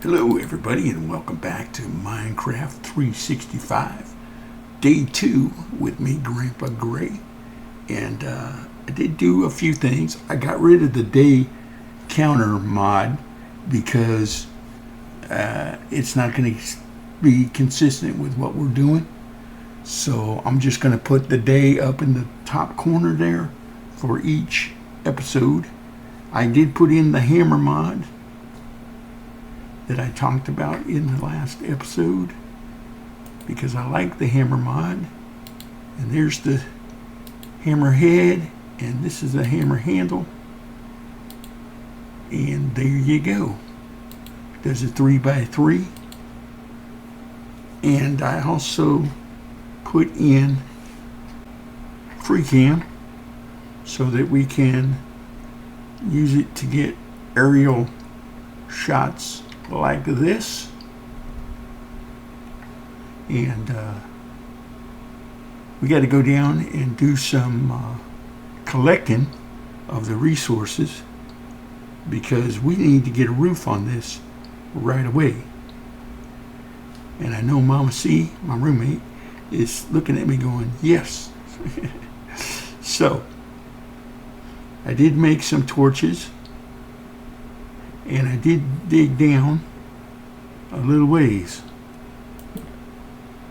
Hello everybody and welcome back to Minecraft 365 Day 2 with me, Grandpa Gray. And I did do a few things. I got rid of the day counter mod because it's not going to be consistent with what we're doing. So I'm just going to put the day up in the top corner there for each episode. I did put in the hammer mod that I talked about in the last episode because I like the hammer mod. And there's the hammer head, and this is the hammer handle, and there you go. There's a 3x3, and I also put in FreeCam so that we can use it to get aerial shots like this. And we got to go down and do some collecting of the resources because we need to get a roof on this right away. And I know Mama C, my roommate, is looking at me going, yes. So I did make some torches, and I did dig down a little ways.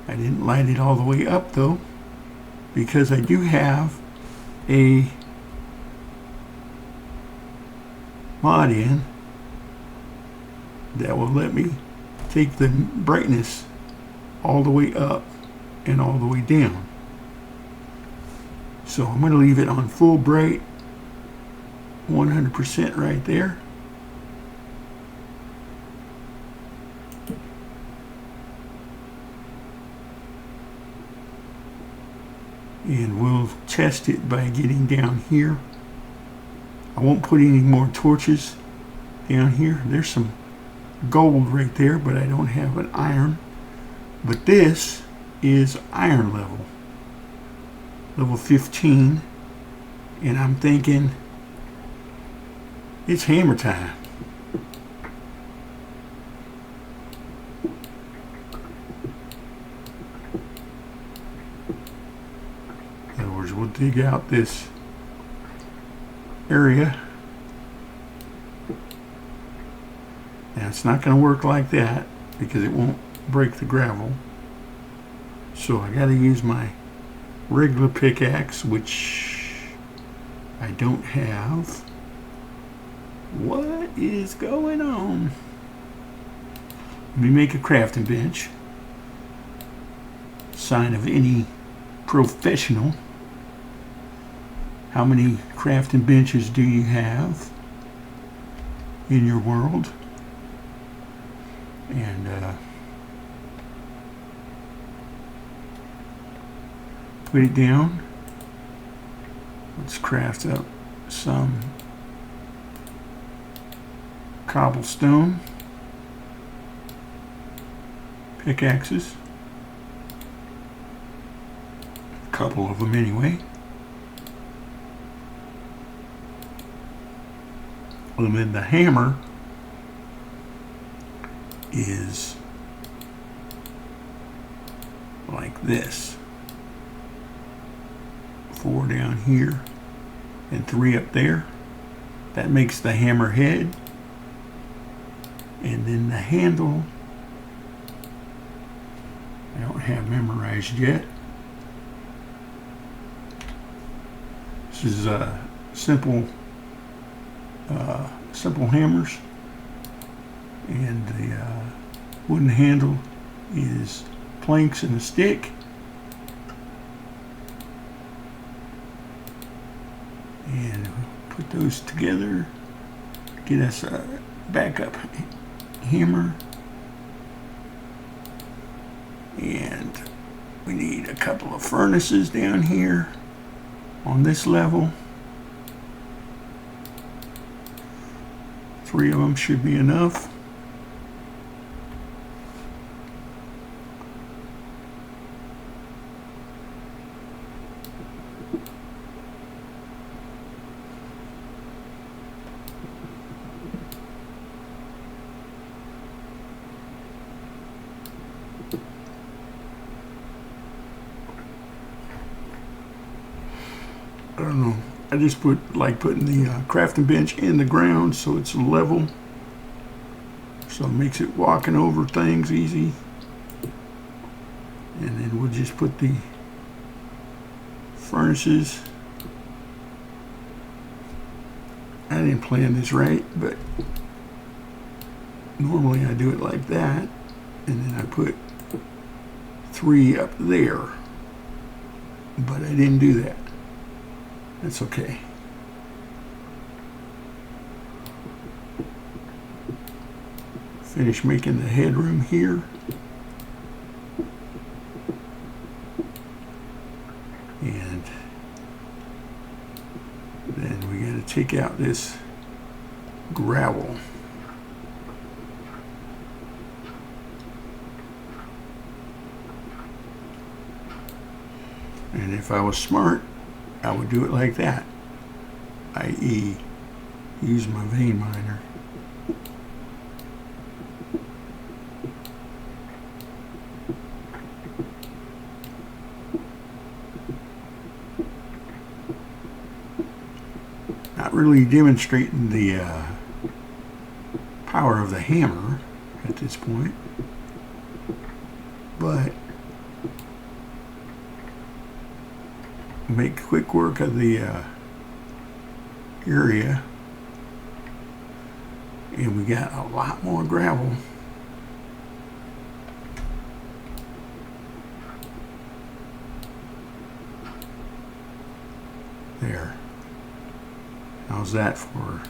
I didn't light it all the way up though, because I do have a mod in that will let me take the brightness all the way up and all the way down. So I'm going to leave it on full bright, 100% right there. And we'll test it by getting down here. I won't put any more torches down here. There's some gold right there, but I don't have an iron. But this is iron level 15. And I'm thinking it's hammer time. We'll dig out this area. Now it's not going to work like that because it won't break the gravel. So I got to use my regular pickaxe, which I don't have. What is going on? Let me make a crafting bench. Sign of any professional. How many crafting benches do you have in your world? And put it down. Let's craft up some cobblestone pickaxes. A couple of them anyway. And then the hammer is like this. 4 down here and 3 up there. That makes the hammer head. And then the handle, I don't have memorized yet. This is simple hammers, and the wooden handle is planks and a stick. And put those together, get us a backup hammer. And we need a couple of furnaces down here on this level. 3 of them should be enough. don't know. I just like putting the crafting bench in the ground so it's level. So it makes it walking over things easy. And then we'll just put the furnaces. I didn't plan this right, but normally I do it like that. And then I put 3 up there. But I didn't do that. That's okay. Finish making the headroom here. And then we got to take out this gravel. And if I was smart, I would do it like that, i.e. use my vein miner. Not really demonstrating the power of the hammer at this point, but make quick work of the area. And we got a lot more gravel. There. How's that for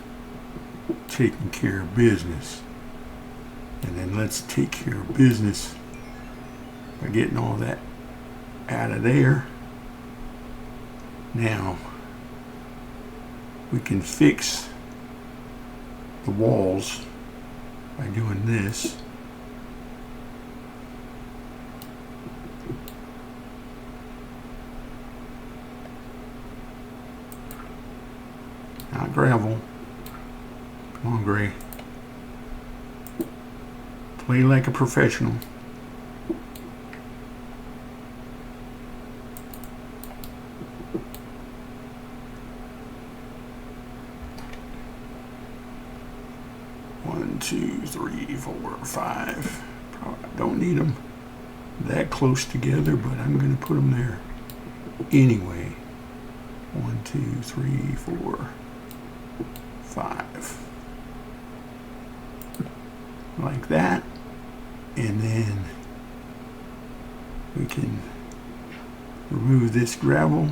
taking care of business? And then let's take care of business by getting all that out of there. Now we can fix the walls by doing this. Not gravel. Come on, Gray. Play like a professional. One, two, three, 4, 5. Probably don't need them that close together, but I'm going to put them there anyway. 1, 2, 3, 4, 5. Like that. And then we can remove this gravel.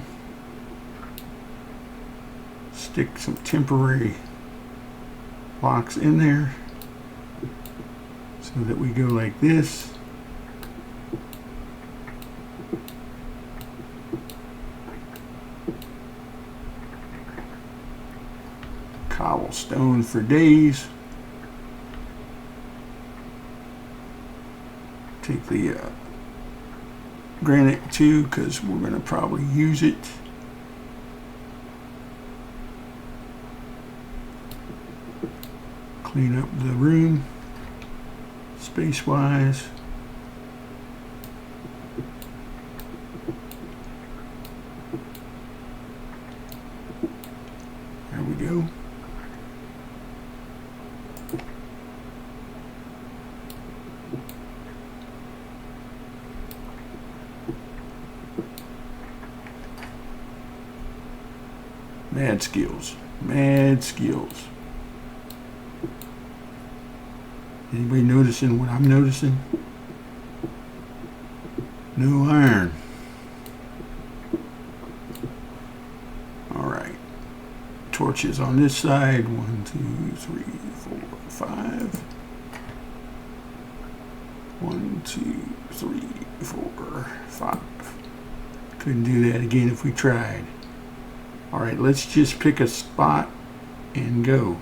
Stick some temporary blocks in there so that we go like this. Cobblestone for days. Take the granite too, because we're going to probably use it. Clean up the room space wise. There we go. Mad skills. Mad skills. Anybody noticing what I'm noticing? No iron. Alright. Torches on this side. 1, 2, 3, 4, 5. 1, 2, 3, 4, 5. Couldn't do that again if we tried. Alright, let's just pick a spot and go.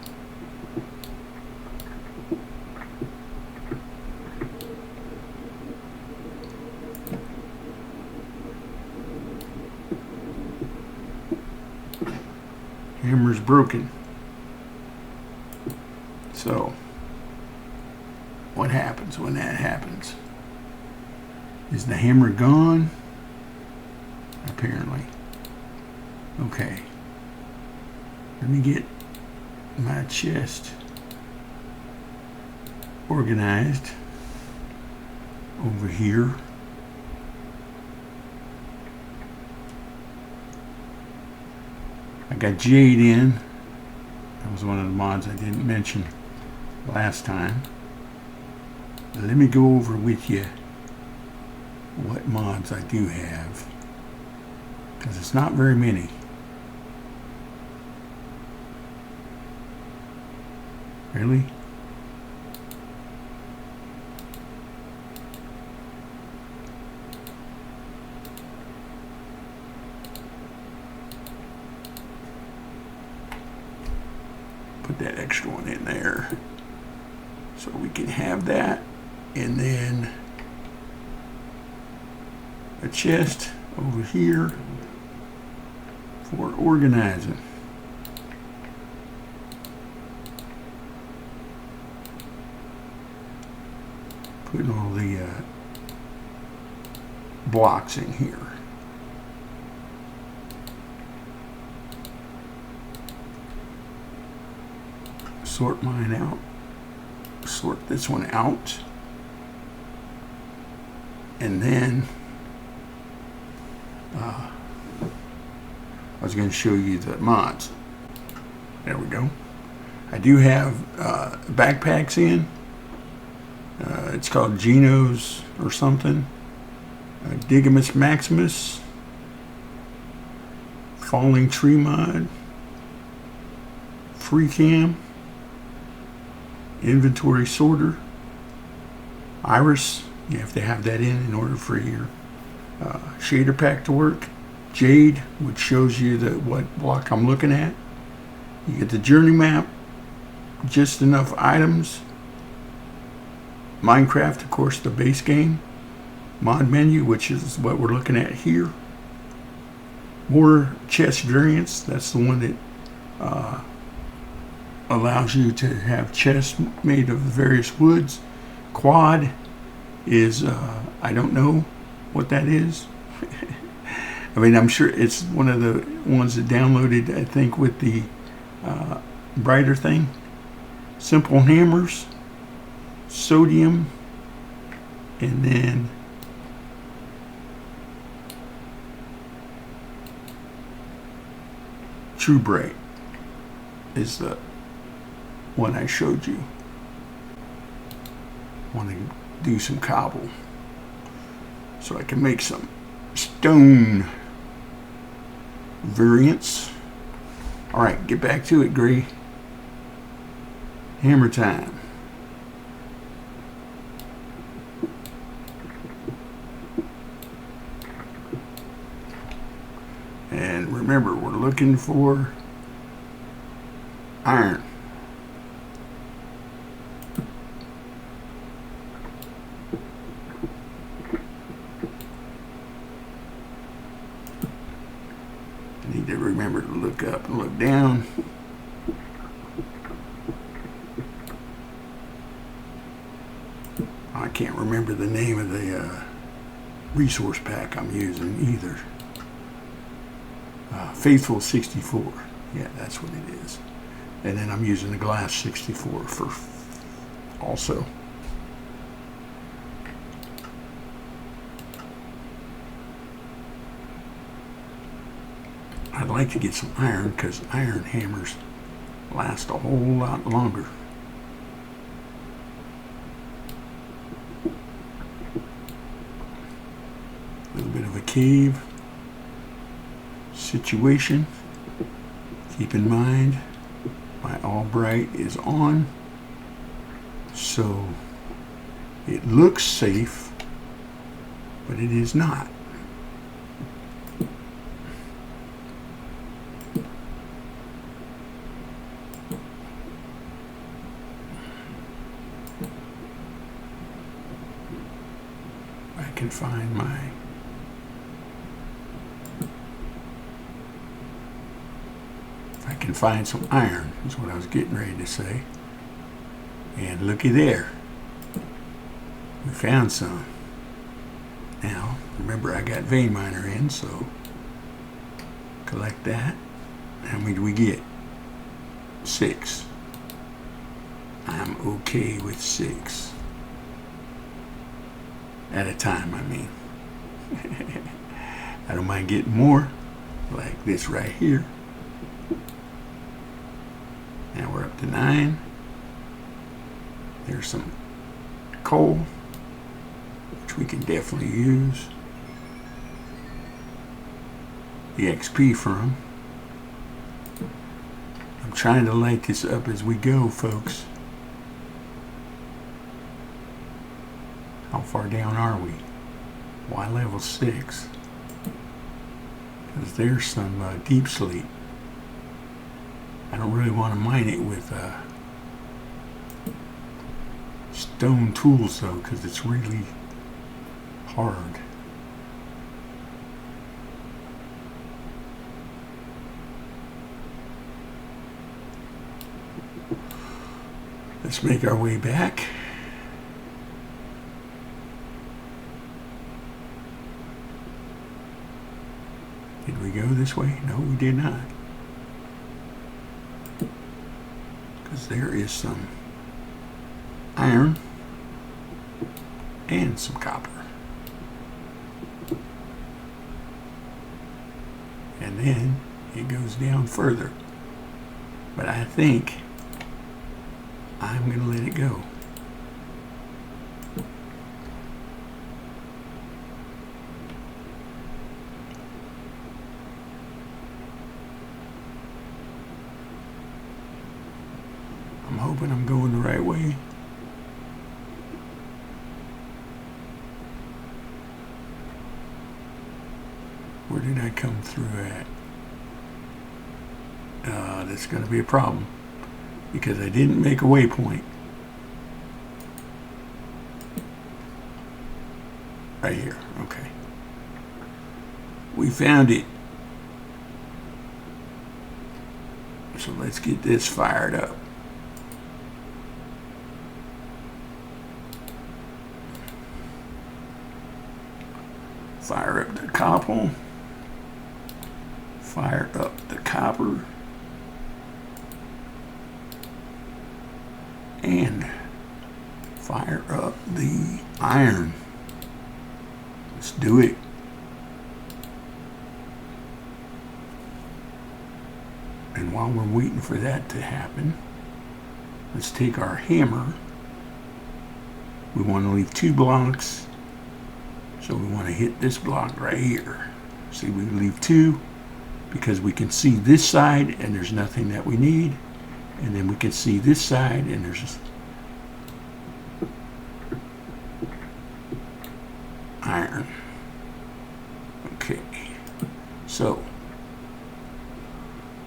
Hammer's broken. So, what happens when that happens? Is the hammer gone? Apparently. Okay, Let me get my chest organized over here. I got jade in. That was one of the mods I didn't mention last time. Let me go over with you what mods I do have, because it's not very many. Really? Put that extra one in there so we can have that. And then a chest over here for organizing. Putting all the blocks in here. Sort mine out. Sort this one out. And then I was going to show you the mods. There we go. I do have backpacks in. It's called Geno's or something. Digimus Maximus. Falling Tree mod. Free Cam. Inventory Sorter. Iris. You have to have that in order for your shader pack to work. Jade, which shows you what block I'm looking at. You get the journey map, just enough items. Minecraft, of course, the base game. Mod menu, which is what we're looking at here. More chest variants. That's the one that allows you to have chests made of various woods. Quad is, I don't know what that is. I mean, I'm sure it's one of the ones that downloaded, I think, with the brighter thing. Simple hammers, sodium, and then True Bright is the one I showed you. Want to do some cobble so I can make some stone variants. All right, get back to it, Gray. Hammer time. And remember, we're looking for iron. I need to remember to look up and look down. I can't remember the name of the resource pack I'm using either. Faithful 64. Yeah, that's what it is. And then I'm using the Glass 64 for also. I'd like to get some iron because iron hammers last a whole lot longer. A little bit of a cave situation. Keep in mind my Albright is on, so it looks safe, but it is not. I can find my find some iron is what I was getting ready to say. And looky there, we found some. Now remember, I got vein miner in, so collect that. How many do we get? 6. I'm okay with 6 at a time, I mean. I don't mind getting more, like this right here. Now we're up to 9. There's some coal, which we can definitely use the XP from. I'm trying to light this up as we go, folks. How far down are we? Why level 6? Because there's some deep sleep. I don't really want to mine it with stone tools though, because it's really hard. Let's make our way back. Did we go this way? No, we did not. Because there is some iron and some copper. And then it goes down further. But I think I'm going to let it go. I'm hoping I'm going the right way. Where did I come through at? That's going to be a problem because I didn't make a waypoint. Right here, okay. We found it. So let's get this fired up. Fire up the copper. Fire up the copper. And fire up the iron. Let's do it. And while we're waiting for that to happen, let's take our hammer. We want to leave 2 blocks. So we want to hit this block right here. See, we leave 2 because we can see this side and there's nothing that we need. And then we can see this side and there's iron. Okay. So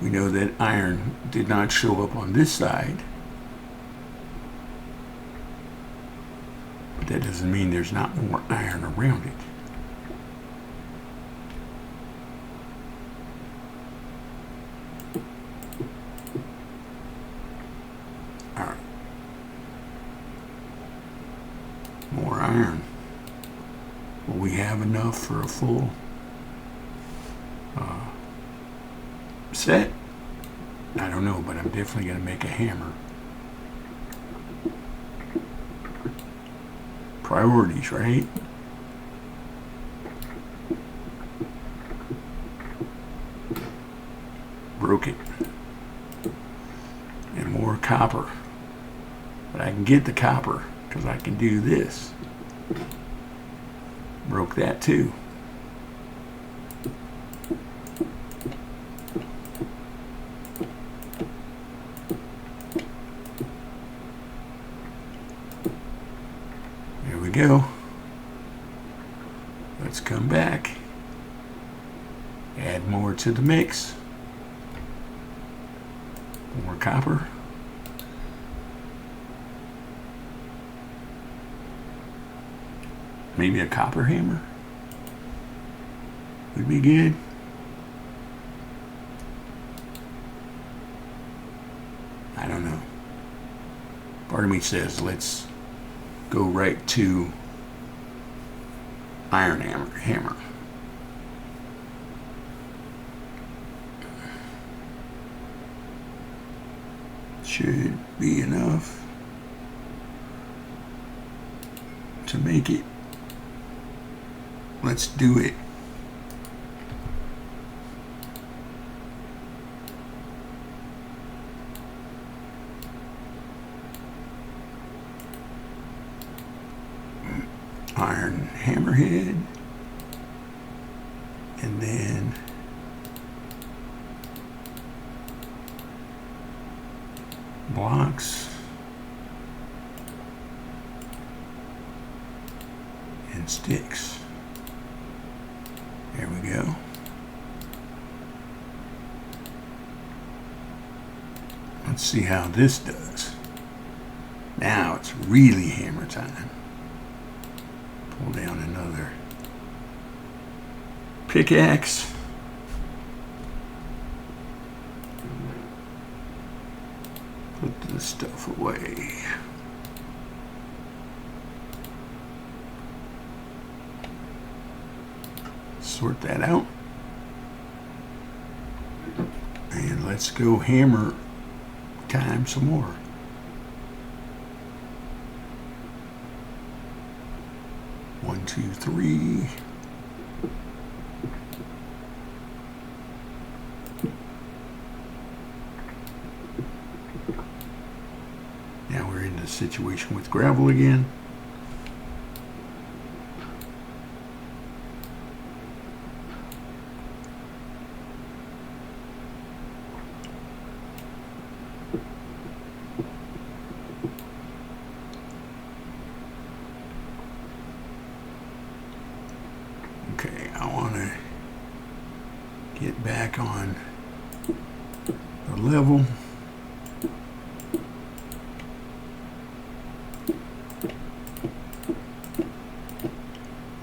we know that iron did not show up on this side. But that doesn't mean there's not more iron around it. Alright. More iron. Will we have enough for a full set? I don't know, but I'm definitely going to make a hammer. Priorities, right? Broke it. And more copper. But I can get the copper because I can do this. Broke that too. There we go. Let's come back. Add more to the mix. More copper. Maybe a copper hammer would be good. I don't know. Part of me says let's go right to iron hammer. should be enough to make it. Let's do it. Iron hammerhead, and then blocks and sticks. There we go. Let's see how this does. Now it's really hammer time. Pull down another pickaxe. Put this stuff away. Sort that out. And let's go hammer time some more. One, two, three. Now we're in the situation with gravel again. Okay, I want to get back on the level.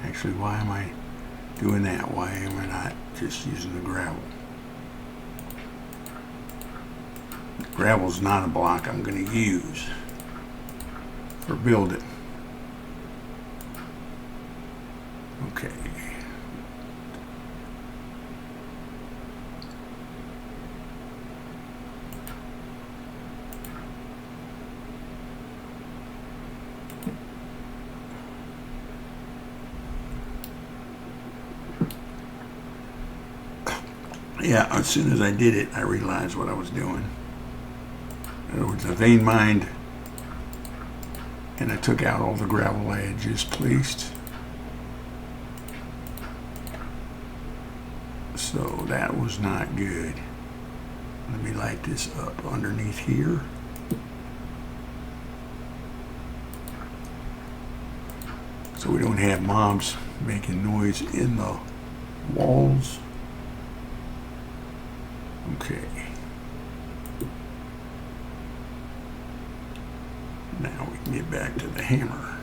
Actually, why am I doing that? Why am I not just using the gravel? Gravel's not a block I'm going to use for building. Okay. Yeah, as soon as I did it, I realized what I was doing. In other words, I vein mined, and I took out all the gravel I had just placed. So that was not good. Let me light this up underneath here. So we don't have mobs making noise in the walls. Okay. Now we can get back to the hammer.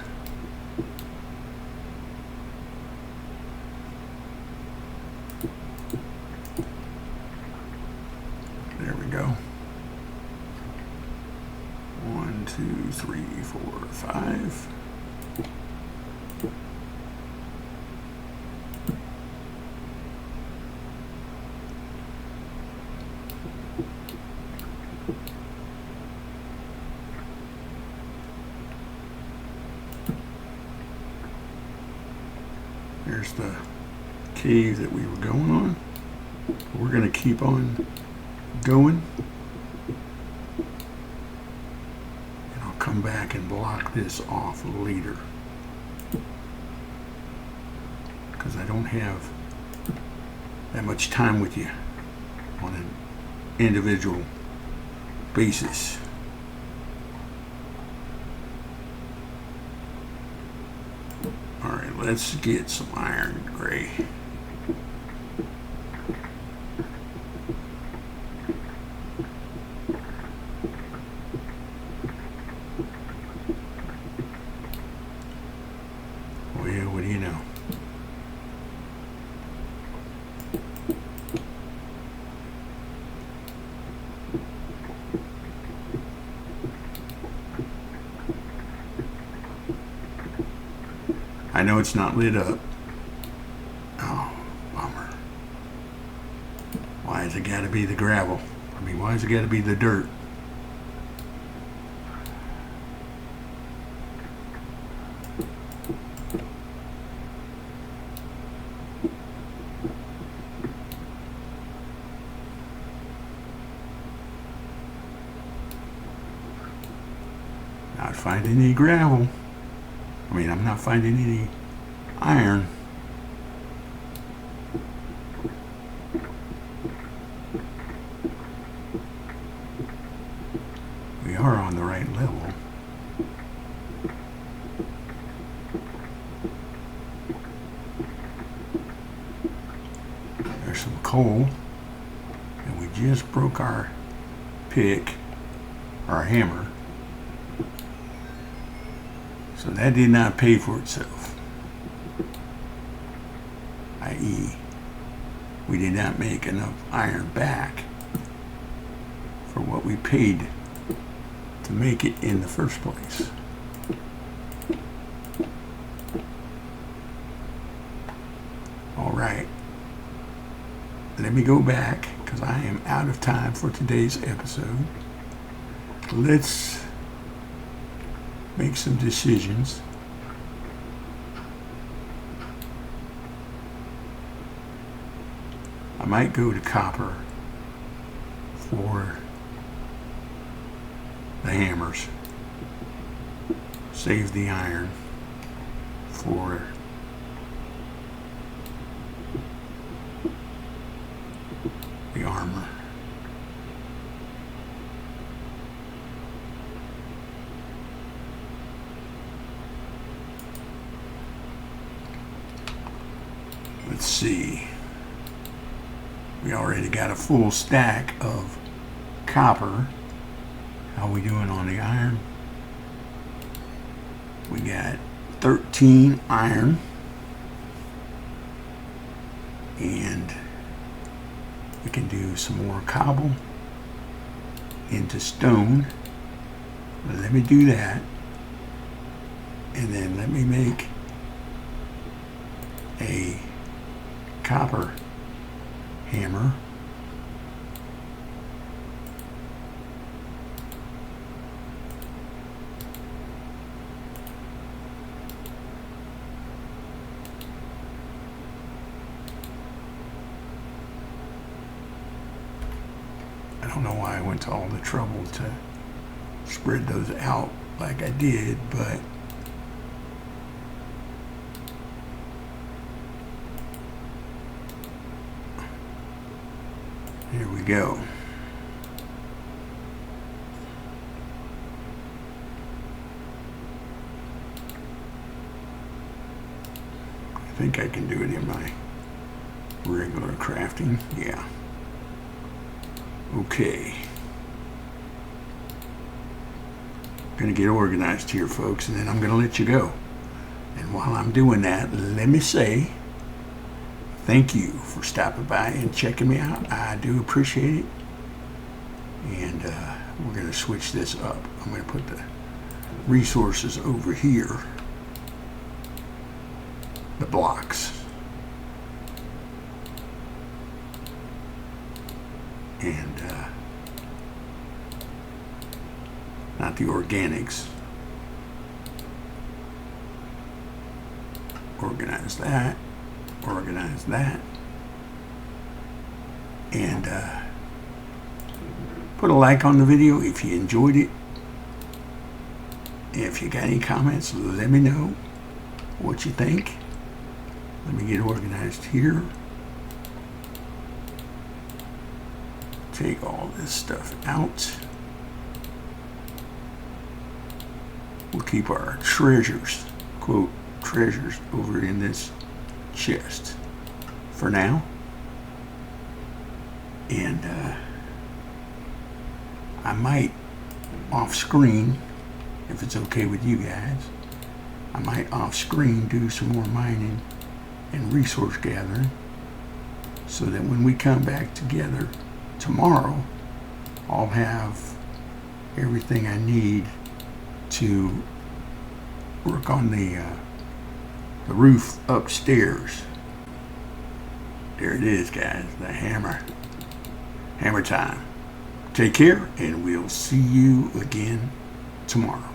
There we go. 1, 2, 3, 4, 5. There's the cave that we were going on. We're going to keep on going. And I'll come back and block this off later, because I don't have that much time with you on an individual basis. Alright, let's get some iron gray. Oh yeah, what do you know? I know it's not lit up. Oh, bummer. Why has it got to be the gravel? I mean, why has it got to be the dirt? Not finding any gravel. I mean, I'm not finding any iron. We are on the right level. There's some coal, and we just broke our pick, our hammer. So that did not pay for itself, i.e., we did not make enough iron back for what we paid to make it in the first place. All right, let me go back because I am out of time for today's episode. Let's make some decisions. I might go to copper for the hammers, save the iron for the armor. Let's see. We already got a full stack of copper. How are we doing on the iron? We got 13 iron. And we can do some more cobble into stone. Let me do that. And then let me make a copper hammer. I don't know why I went to all the trouble to spread those out like I did, but here we go. I think I can do it in my regular crafting. Yeah. Okay. Gonna get organized here, folks, and then I'm gonna let you go. And while I'm doing that, let me say thank you for stopping by and checking me out. I do appreciate it. And we're going to switch this up. I'm going to put the resources over here. The blocks. And not the organics. Organize that. Organize that. And put a like on the video if you enjoyed it. If you got any comments, let me know what you think. Let me get organized here. Take all this stuff out. We'll keep our treasures, quote, treasures over in this chest for now. And I might off screen, if it's okay with you guys, I might off screen do some more mining and resource gathering so that when we come back together tomorrow, I'll have everything I need to work on the roof upstairs. There it is, guys, the hammer time. Take care, and we'll see you again tomorrow.